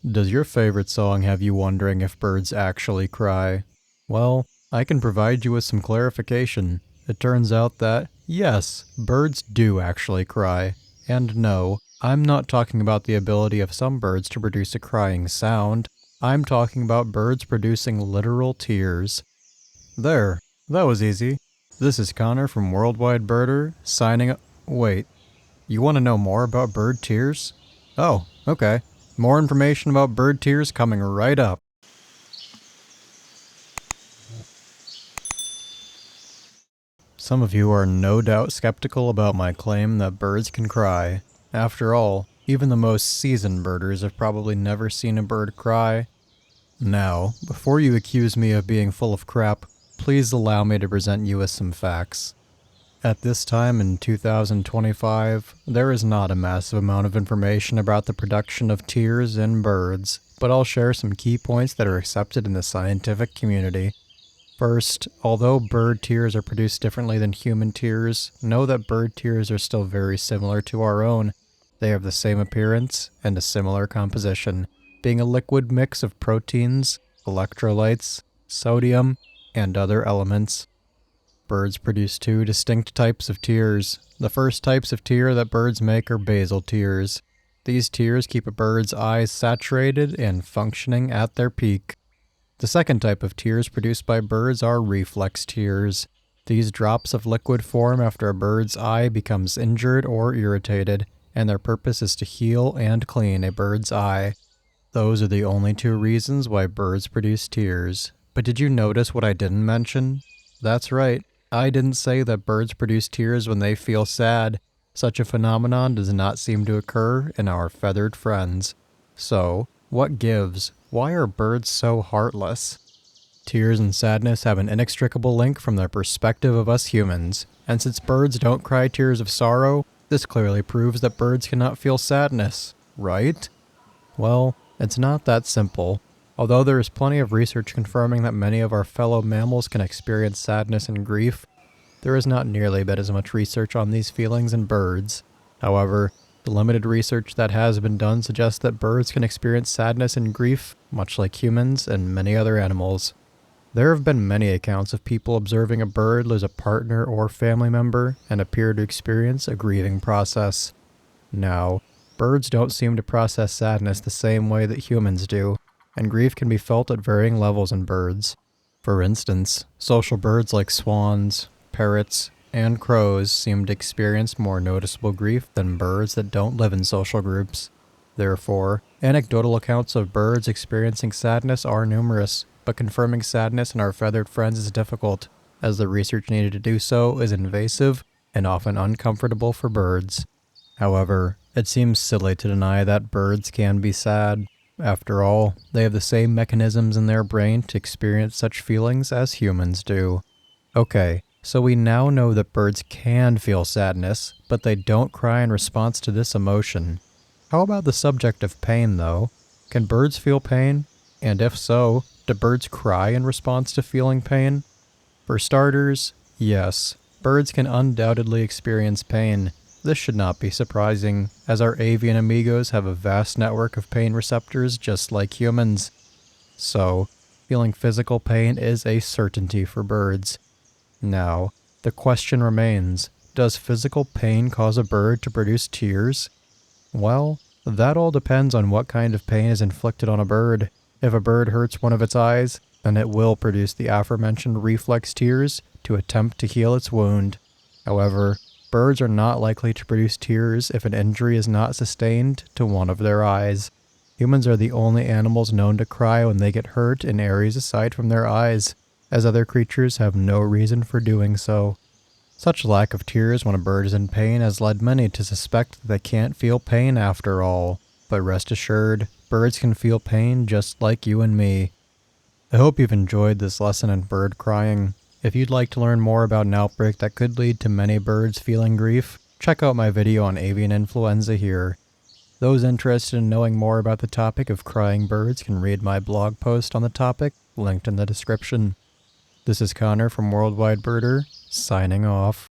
Does your favorite song have you wondering if birds actually cry? Well, I can provide you with some clarification. It turns out that, yes, birds do actually cry. And no, I'm not talking about the ability of some birds to produce a crying sound. I'm talking about birds producing literal tears. There, that was easy. This is Connor from WorldWideBirder, signing up. Wait, you want to know more about bird tears? Oh, okay. More information about bird tears coming right up. Some of you are no doubt skeptical about my claim that birds can cry. After all, even the most seasoned birders have probably never seen a bird cry. Now, before you accuse me of being full of crap, please allow me to present you with some facts. At this time in 2025, there is not a massive amount of information about the production of tears in birds, but I'll share some key points that are accepted in the scientific community. First, although bird tears are produced differently than human tears, know that bird tears are still very similar to our own. They have the same appearance and a similar composition, being a liquid mix of proteins, electrolytes, sodium, and other elements. Birds produce two distinct types of tears. The first types of tear that birds make are basal tears. These tears keep a bird's eyes saturated and functioning at their peak. The second type of tears produced by birds are reflex tears. These drops of liquid form after a bird's eye becomes injured or irritated, and their purpose is to heal and clean a bird's eye. Those are the only two reasons why birds produce tears. But did you notice what I didn't mention? That's right. I didn't say that birds produce tears when they feel sad. Such a phenomenon does not seem to occur in our feathered friends. So, what gives? Why are birds so heartless? Tears and sadness have an inextricable link from the perspective of us humans, and since birds don't cry tears of sorrow, this clearly proves that birds cannot feel sadness, right? Well, it's not that simple. Although there is plenty of research confirming that many of our fellow mammals can experience sadness and grief, there is not nearly a bit as much research on these feelings in birds. However, the limited research that has been done suggests that birds can experience sadness and grief, much like humans and many other animals. There have been many accounts of people observing a bird lose a partner or family member and appear to experience a grieving process. Now, birds don't seem to process sadness the same way that humans do, and grief can be felt at varying levels in birds. For instance, social birds like swans, parrots, and crows seem to experience more noticeable grief than birds that don't live in social groups. Therefore, anecdotal accounts of birds experiencing sadness are numerous, but confirming sadness in our feathered friends is difficult, as the research needed to do so is invasive and often uncomfortable for birds. However, it seems silly to deny that birds can be sad. After all, they have the same mechanisms in their brain to experience such feelings as humans do. Okay, so we now know that birds can feel sadness, but they don't cry in response to this emotion. How about the subject of pain, though? Can birds feel pain? And if so, do birds cry in response to feeling pain? For starters, yes, birds can undoubtedly experience pain. This should not be surprising, as our avian amigos have a vast network of pain receptors just like humans. So, feeling physical pain is a certainty for birds. Now, the question remains, does physical pain cause a bird to produce tears? Well, that all depends on what kind of pain is inflicted on a bird. If a bird hurts one of its eyes, then it will produce the aforementioned reflex tears to attempt to heal its wound. However, birds are not likely to produce tears if an injury is not sustained to one of their eyes. Humans are the only animals known to cry when they get hurt in areas aside from their eyes, as other creatures have no reason for doing so. Such lack of tears when a bird is in pain has led many to suspect that they can't feel pain after all. But rest assured, birds can feel pain just like you and me. I hope you've enjoyed this lesson in bird crying. If you'd like to learn more about an outbreak that could lead to many birds feeling grief, check out my video on avian influenza here. Those interested in knowing more about the topic of crying birds can read my blog post on the topic, linked in the description. This is Connor from WorldWideBirder, signing off.